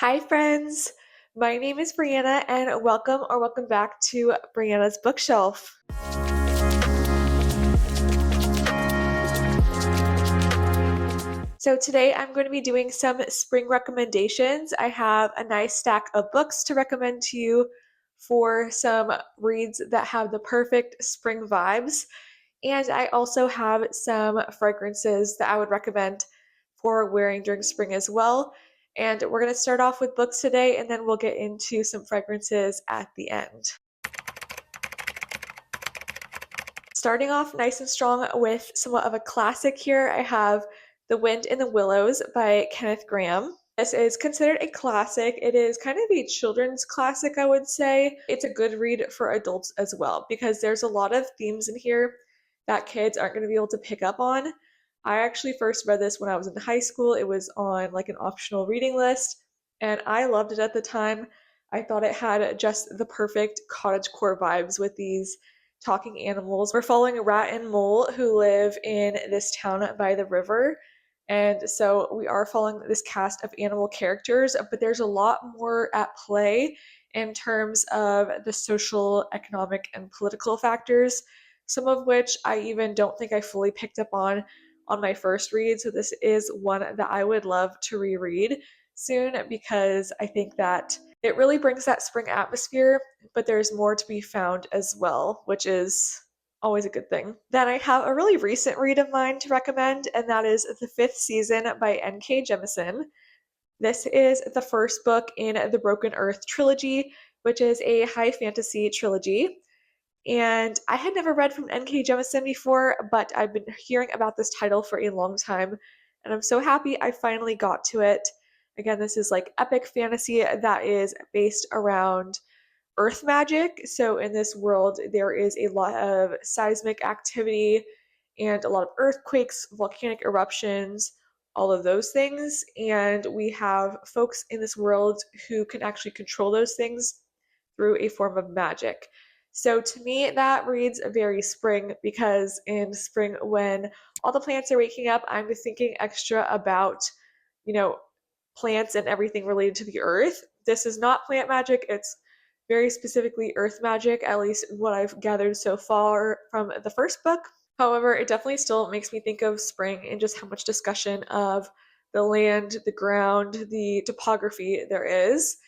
Hi, friends. My name is Brianna, and welcome back to Brianna's Bookshelf. So, today I'm going to be doing some spring recommendations. I have a nice stack of books to recommend to you for some reads that have the perfect spring vibes. And I also have some fragrances that I would recommend for wearing during spring as well. And we're going to start off with books today, and then we'll get into some fragrances at the end. Starting off nice and strong with somewhat of a classic here, I have The Wind in the Willows by Kenneth Grahame. This is considered a classic. It is kind of a children's classic, I would say. It's a good read for adults as well because there's a lot of themes in here that kids aren't going to be able to pick up on. I actually first read this when I was in high school. It was on like an optional reading list, and I loved it at the time. I thought it had just the perfect cottagecore vibes with these talking animals. We're following a rat and mole who live in this town by the river. And so we are following this cast of animal characters, but there's a lot more at play in terms of the social, economic, and political factors, some of which I even don't think I fully picked up on my first read. So this is one that I would love to reread soon because I think that it really brings that spring atmosphere, but there's more to be found as well, which is always a good thing. Then I have a really recent read of mine to recommend, and that is The Fifth Season by N.K. Jemisin. This is the first book in the Broken Earth trilogy, which is a high fantasy trilogy. And I had never read from N.K. Jemisin before, but I've been hearing about this title for a long time, and I'm so happy I finally got to it. Again, this is like epic fantasy that is based around earth magic. So in this world, there is a lot of seismic activity and a lot of earthquakes, volcanic eruptions, all of those things. And we have folks in this world who can actually control those things through a form of magic. So to me, that reads very spring because in spring, when all the plants are waking up, I'm thinking extra about, you know, plants and everything related to the earth. This is not plant magic, it's very specifically earth magic, at least what I've gathered so far from the first book. However, it definitely still makes me think of spring and just how much discussion of the land, the ground, the topography there is.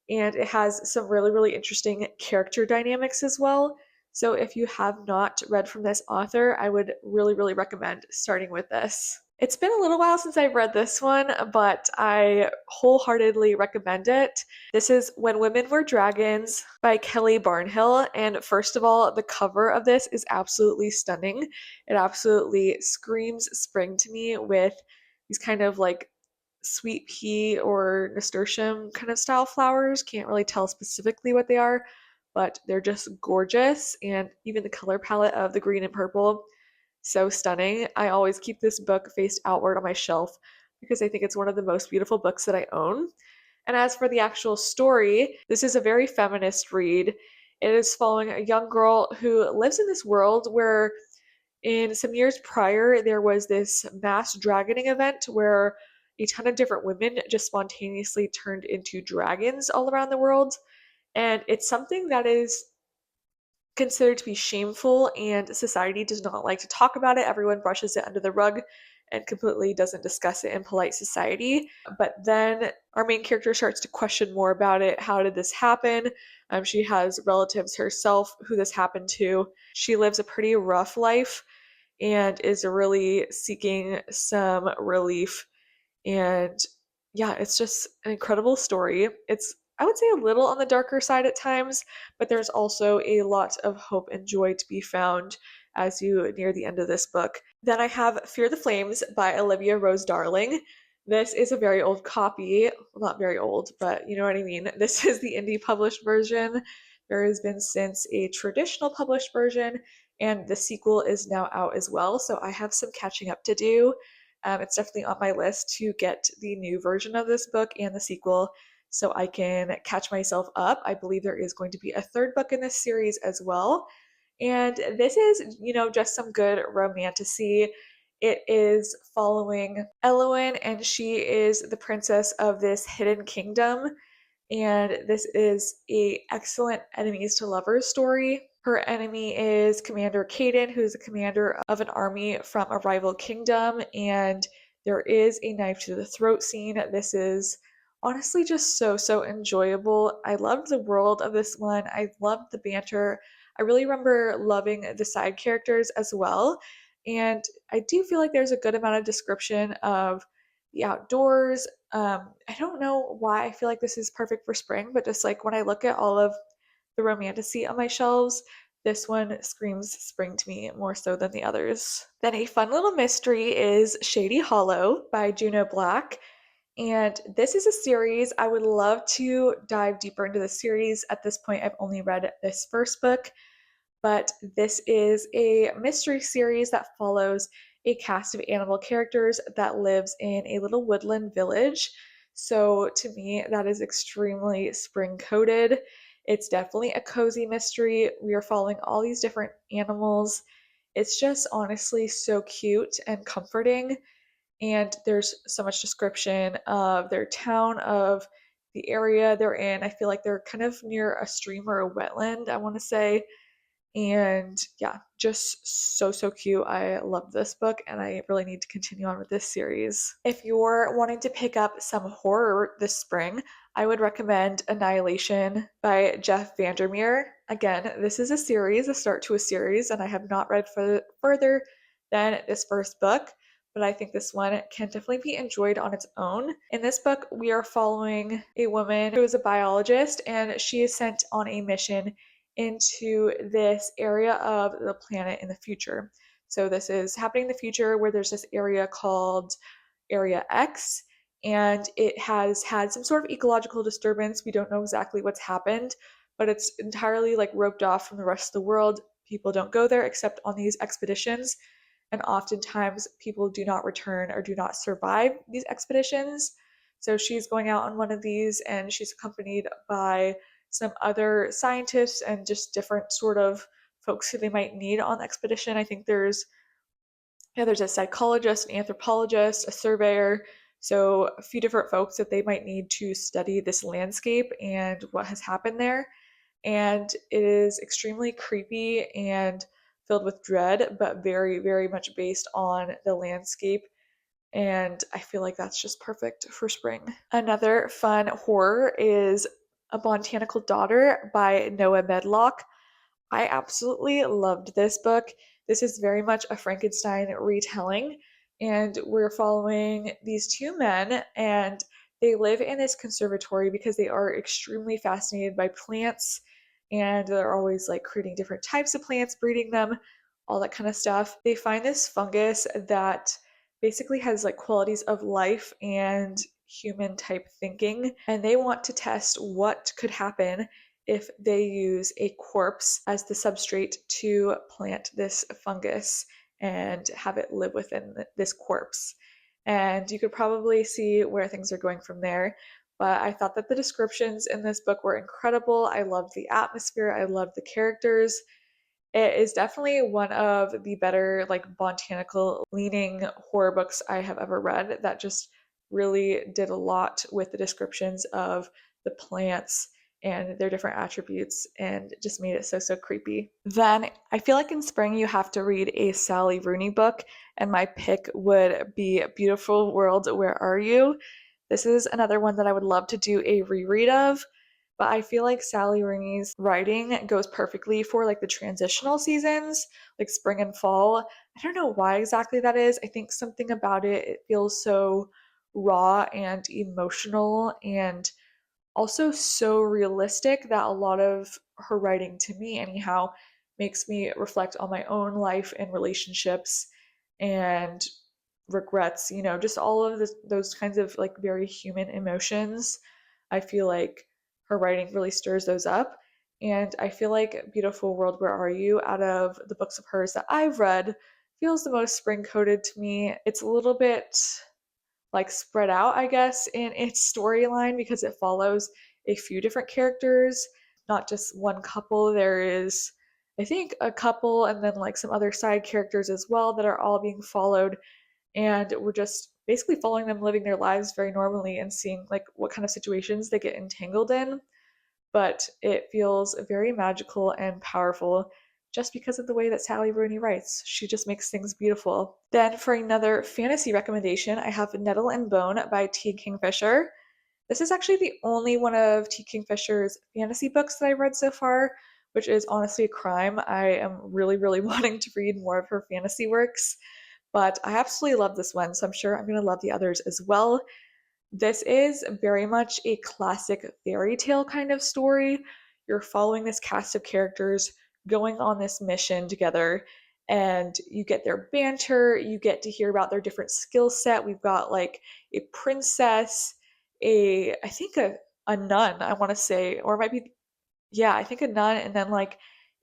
And it has some really, really interesting character dynamics as well. So if you have not read from this author, I would really, really recommend starting with this. It's been a little while since I've read this one, but I wholeheartedly recommend it. This is When Women Were Dragons by Kelly Barnhill. And first of all, the cover of this is absolutely stunning. It absolutely screams spring to me with these kind of like sweet pea or nasturtium kind of style flowers. Can't really tell specifically what they are, but they're just gorgeous. And even the color palette of the green and purple, so stunning. I always keep this book faced outward on my shelf because I think it's one of the most beautiful books that I own. And as for the actual story, this is a very feminist read. It is following a young girl who lives in this world where in some years prior there was this mass dragoning event where a ton of different women just spontaneously turned into dragons all around the world. And it's something that is considered to be shameful, and society does not like to talk about it. Everyone brushes it under the rug and completely doesn't discuss it in polite society. But then our main character starts to question more about it. How did this happen? She has relatives herself who this happened to. She lives a pretty rough life and is really seeking some relief. And yeah, it's just an incredible story. It's, I would say, a little on the darker side at times, but there's also a lot of hope and joy to be found as you near the end of this book. Then I have Fear the Flames by Olivia Rose Darling. This is a very old copy. Well, not very old, but you know what I mean. This is the indie published version. There has been since a traditional published version, and the sequel is now out as well, so I have some catching up to do. It's definitely on my list to get the new version of this book and the sequel so I can catch myself up. I believe there is going to be a third book in this series as well. And this is, just some good romantasy. It is following Elowen, and she is the princess of this hidden kingdom. And this is a excellent enemies to lovers story. Her enemy is Commander Caden, who's a commander of an army from a rival kingdom, and there is a knife to the throat scene. This is honestly just so enjoyable. I loved the world of this one. I loved the banter. I really remember loving the side characters as well. And I do feel like there's a good amount of description of the outdoors. I don't know why I feel like this is perfect for spring, but just like when I look at all of the romantasy on my shelves, this one screams spring to me more so than the others. Then a fun little mystery is Shady Hollow by Juneau Black. And this is a series. I would love to dive deeper into the series. At this point, I've only read this first book, but this is a mystery series that follows a cast of animal characters that lives in a little woodland village. So to me, that is extremely spring coded. It's definitely a cozy mystery. We are following all these different animals. It's just honestly so cute and comforting. And there's so much description of their town, of the area they're in. I feel like they're kind of near a stream or a wetland, I want to say. And yeah, just so cute. I love this book and I really need to continue on with this series. If you're wanting to pick up some horror this spring, I would recommend Annihilation by Jeff VanderMeer. Again, this is a series, a start to a series, and I have not read further than this first book, but I think this one can definitely be enjoyed on its own. In this book, we are following a woman who is a biologist, and she is sent on a mission into this area of the planet in the future. So this is happening in the future where there's this area called Area X, and it has had some sort of ecological disturbance. We don't know exactly what's happened, but it's entirely like roped off from the rest of the world. People don't go there except on these expeditions, and oftentimes people do not return or do not survive these expeditions. So she's going out on one of these, and she's accompanied by some other scientists and just different sort of folks who they might need on the expedition. I think there's a psychologist, an anthropologist, a surveyor, so a few different folks that they might need to study this landscape and what has happened there. And it is extremely creepy and filled with dread, but very much based on the landscape. And I feel like that's just perfect for spring. Another fun horror is A Botanical Daughter by Noah Medlock. I absolutely loved this book. This is very much a Frankenstein retelling, and we're following these two men, and they live in this conservatory because they are extremely fascinated by plants, and they're always like creating different types of plants, breeding them, all that kind of stuff. They find this fungus that basically has like qualities of life and human type thinking, and they want to test what could happen if they use a corpse as the substrate to plant this fungus and have it live within this corpse. And you could probably see where things are going from there. But I thought that the descriptions in this book were incredible. I loved the atmosphere, I loved the characters. It is definitely one of the better, like, botanical leaning horror books I have ever read that just really did a lot with the descriptions of the plants and their different attributes and just made it so creepy. Then I feel like in spring you have to read a Sally Rooney book, and my pick would be Beautiful World, Where Are You? This is another one that I would love to do a reread of, but I feel like Sally Rooney's writing goes perfectly for like the transitional seasons, like spring and fall. I don't know why exactly that is. I think something about it feels so raw and emotional and also so realistic that a lot of her writing, to me anyhow, makes me reflect on my own life and relationships and regrets, just all of those kinds of like very human emotions. I feel like her writing really stirs those up. And I feel like Beautiful World, Where Are You, out of the books of hers that I've read, feels the most spring coated to me. It's a little bit like spread out, I guess, in its storyline because it follows a few different characters, not just one couple. There is, I think, a couple and then like some other side characters as well that are all being followed. and we're just basically following them living their lives very normally and seeing like what kind of situations they get entangled in. But it feels very magical and powerful just because of the way that Sally Rooney writes. She just makes things beautiful. Then for another fantasy recommendation, I have Nettle and Bone by T. Kingfisher. This is actually the only one of T. Kingfisher's fantasy books that I've read so far, which is honestly a crime. I am really, really wanting to read more of her fantasy works, but I absolutely love this one, so I'm sure I'm going to love the others as well. This is very much a classic fairy tale kind of story. You're following this cast of characters going on this mission together, and you get their banter, you get to hear about their different skill set. We've got like a princess, I think a nun, I want to say, or it might be, yeah, I think a nun, and then like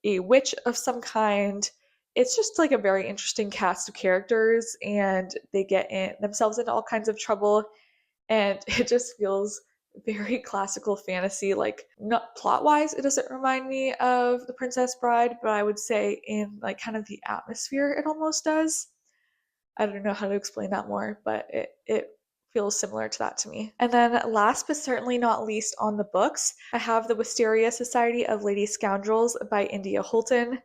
a witch of some kind. It's just like a very interesting cast of characters, and they get themselves into all kinds of trouble, and it just feels very classical fantasy. Like, not plot wise, it doesn't remind me of The Princess Bride, but I would say in like kind of the atmosphere it almost does. I don't know how to explain that more, but it feels similar to that to me. And then last but certainly not least on the books, I have the Wisteria Society of Lady Scoundrels by India Holton.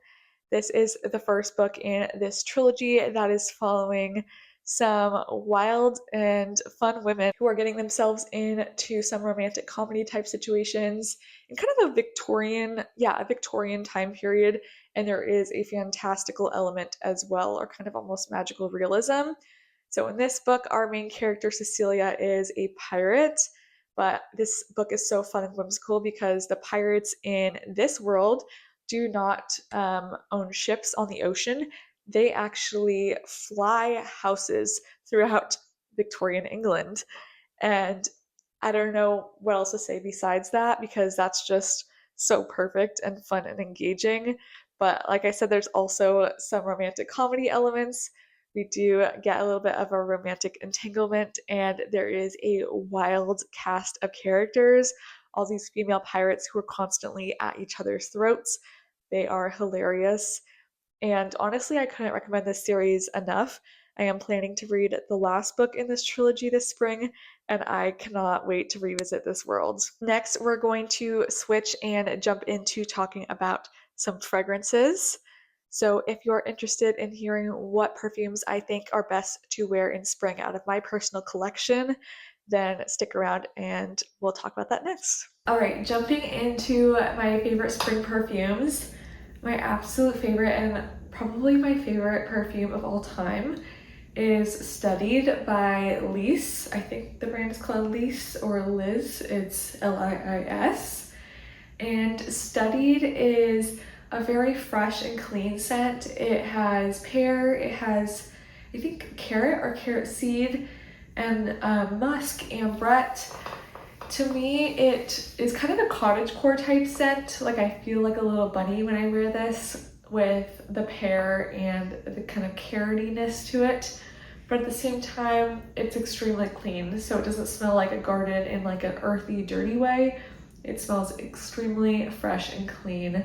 This is the first book in this trilogy that is following some wild and fun women who are getting themselves into some romantic comedy type situations in kind of a Victorian time period. And there is a fantastical element as well, or kind of almost magical realism. So in this book, our main character, Cecilia, is a pirate. But this book is so fun and whimsical because the pirates in this world do not own ships on the ocean. They actually fly houses throughout Victorian England. And I don't know what else to say besides that because that's just so perfect and fun and engaging. But like I said, there's also some romantic comedy elements. We do get a little bit of a romantic entanglement, and there is a wild cast of characters, all these female pirates who are constantly at each other's throats. They are hilarious. And honestly, I couldn't recommend this series enough. I am planning to read the last book in this trilogy this spring, and I cannot wait to revisit this world. Next, we're going to switch and jump into talking about some fragrances. So, if you're interested in hearing what perfumes I think are best to wear in spring out of my personal collection, then stick around and we'll talk about that next. All right, jumping into my favorite spring perfumes. My absolute favorite and probably my favorite perfume of all time is Studied by Liis. I think the brand is called Liis or Liis. It's Liis. And Studied is a very fresh and clean scent. It has pear, it has, I think, carrot or carrot seed, and musk, ambrette. To me, it is kind of a cottagecore type scent. Like, I feel like a little bunny when I wear this with the pear and the kind of carrotiness to it. But at the same time, it's extremely clean. So it doesn't smell like a garden in like an earthy, dirty way. It smells extremely fresh and clean.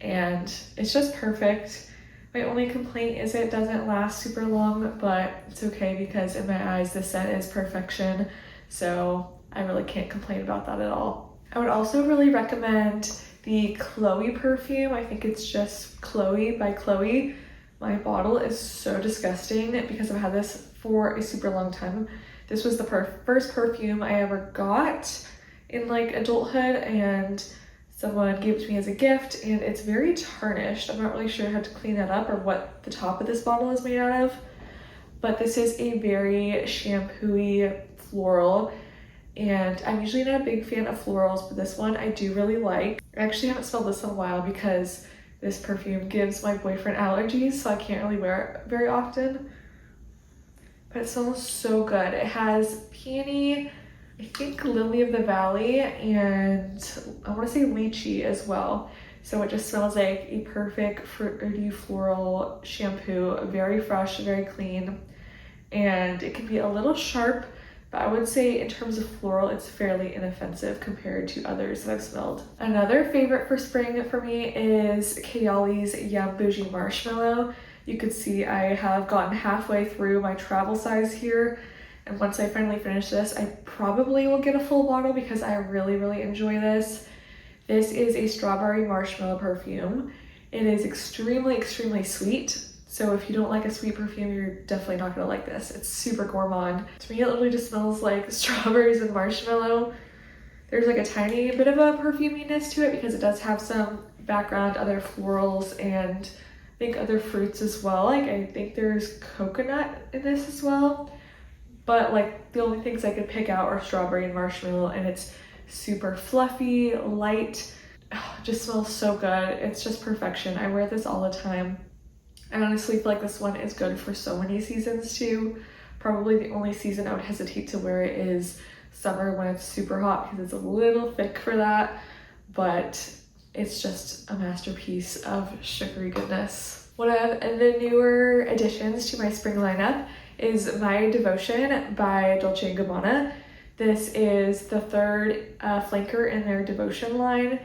And it's just perfect. My only complaint is it doesn't last super long, but it's okay because in my eyes, this scent is perfection. So I really can't complain about that at all. I would also really recommend the Chloe perfume. I think it's just Chloe by Chloe. My bottle is so disgusting because I've had this for a super long time. This was the first perfume I ever got in like adulthood, and someone gave it to me as a gift, and it's very tarnished. I'm not really sure how to clean that up or what the top of this bottle is made out of, but this is a very shampoo-y floral. And I'm usually not a big fan of florals, but this one I do really like. I actually haven't smelled this in a while because this perfume gives my boyfriend allergies, so I can't really wear it very often. But it smells so good. It has peony, I think lily of the valley, and I want to say lychee as well. So it just smells like a perfect fruity floral shampoo, very fresh, very clean. And it can be a little sharp, but I would say in terms of floral, it's fairly inoffensive compared to others that I've smelled. Another favorite for spring for me is Kayali's Yum Boujee Marshmallow. You could see I have gotten halfway through my travel size here, and once I finally finish this, I probably will get a full bottle because I really, really enjoy this. This is a strawberry marshmallow perfume. It is extremely, extremely sweet. So if you don't like a sweet perfume, you're definitely not gonna like this. It's super gourmand. To me, it literally just smells like strawberries and marshmallow. There's like a tiny bit of a perfuminess to it because it does have some background, other florals, and I think other fruits as well. Like I think there's coconut in this as well. But like the only things I could pick out are strawberry and marshmallow, and it's super fluffy, light. Oh, it just smells so good. It's just perfection. I wear this all the time. I honestly feel like this one is good for so many seasons too. Probably the only season I would hesitate to wear it is summer when it's super hot because it's a little thick for that, but it's just a masterpiece of sugary goodness. One of the newer additions to my spring lineup is My Devotion by Dolce & Gabbana. This is the third flanker in their Devotion line.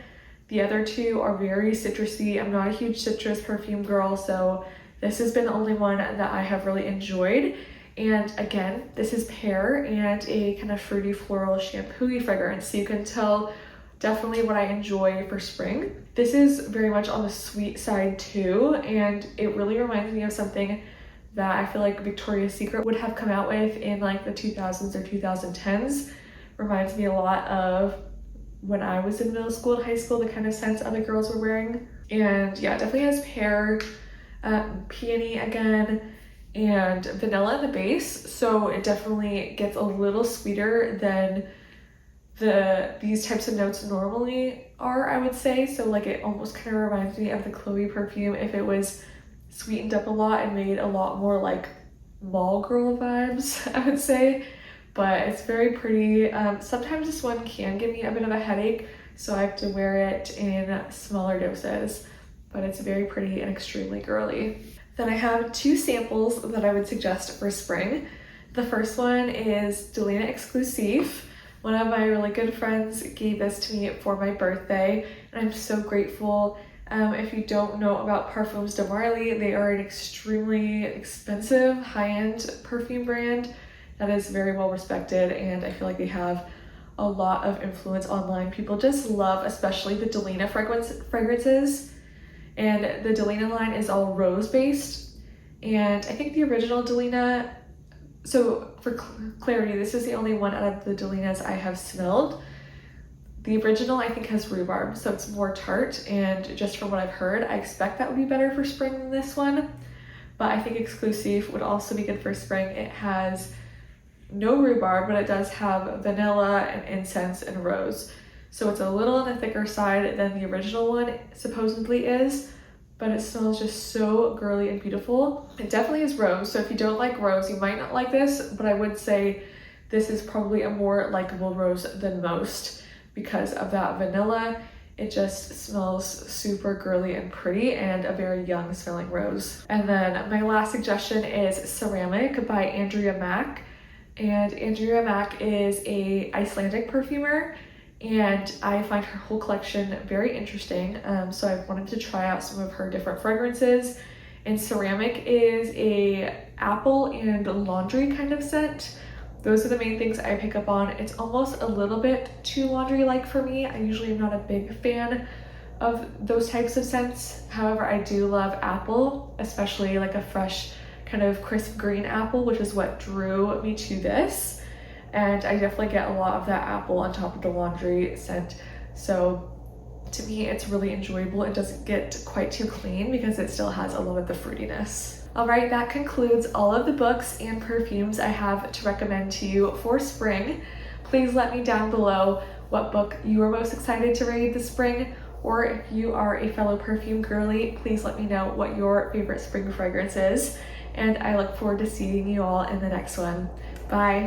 The other two are very citrusy. I'm not a huge citrus perfume girl, so this has been the only one that I have really enjoyed. And again, this is pear and a kind of fruity floral shampoo-y fragrance, so you can tell definitely what I enjoy for spring. This is very much on the sweet side too, and it really reminds me of something that I feel like Victoria's Secret would have come out with in like the 2000s or 2010s. Reminds me a lot of when I was in middle school and high school, the kind of scents other girls were wearing. And yeah, it definitely has pear, peony again, and vanilla in the base. So it definitely gets a little sweeter than these types of notes normally are, I would say. So like it almost kind of reminds me of the Chloe perfume if it was sweetened up a lot and made a lot more like mall girl vibes, I would say. But it's very pretty. Sometimes this one can give me a bit of a headache, so I have to wear it in smaller doses, but it's very pretty and extremely girly. Then I have two samples that I would suggest for spring. The first one is Delina Exclusif. One of my really good friends gave this to me for my birthday, and I'm so grateful. If you don't know about Parfums de Marly, they are an extremely expensive high-end perfume brand that is very well respected, and I feel like they have a lot of influence online. People just love, especially the Delina fragrances. And the Delina line is all rose based. And I think the original Delina, so for clarity, this is the only one out of the Delinas I have smelled. The original I think has rhubarb, so it's more tart, and just from what I've heard, I expect that would be better for spring than this one. But I think Exclusif would also be good for spring. It has no rhubarb, but it does have vanilla and incense and rose. So it's a little on the thicker side than the original one supposedly is, but it smells just so girly and beautiful. It definitely is rose, so if you don't like rose, you might not like this, but I would say this is probably a more likable rose than most because of that vanilla. It just smells super girly and pretty and a very young smelling rose. And then my last suggestion is Ceramic by Andrea Maack. And Andrea Maack is a Icelandic perfumer, and I find her whole collection very interesting. So I wanted to try out some of her different fragrances. And Ceramic is a apple and laundry kind of scent. Those are the main things I pick up on. It's almost a little bit too laundry-like for me. I usually am not a big fan of those types of scents. However, I do love apple, especially like a fresh kind of crisp green apple, which is what drew me to this. And I definitely get a lot of that apple on top of the laundry scent. So to me, it's really enjoyable. It doesn't get quite too clean because it still has a lot of the fruitiness. All right, that concludes all of the books and perfumes I have to recommend to you for spring. Please let me down below what book you are most excited to read this spring, or if you are a fellow perfume girly, please let me know what your favorite spring fragrance is. And I look forward to seeing you all in the next one. Bye.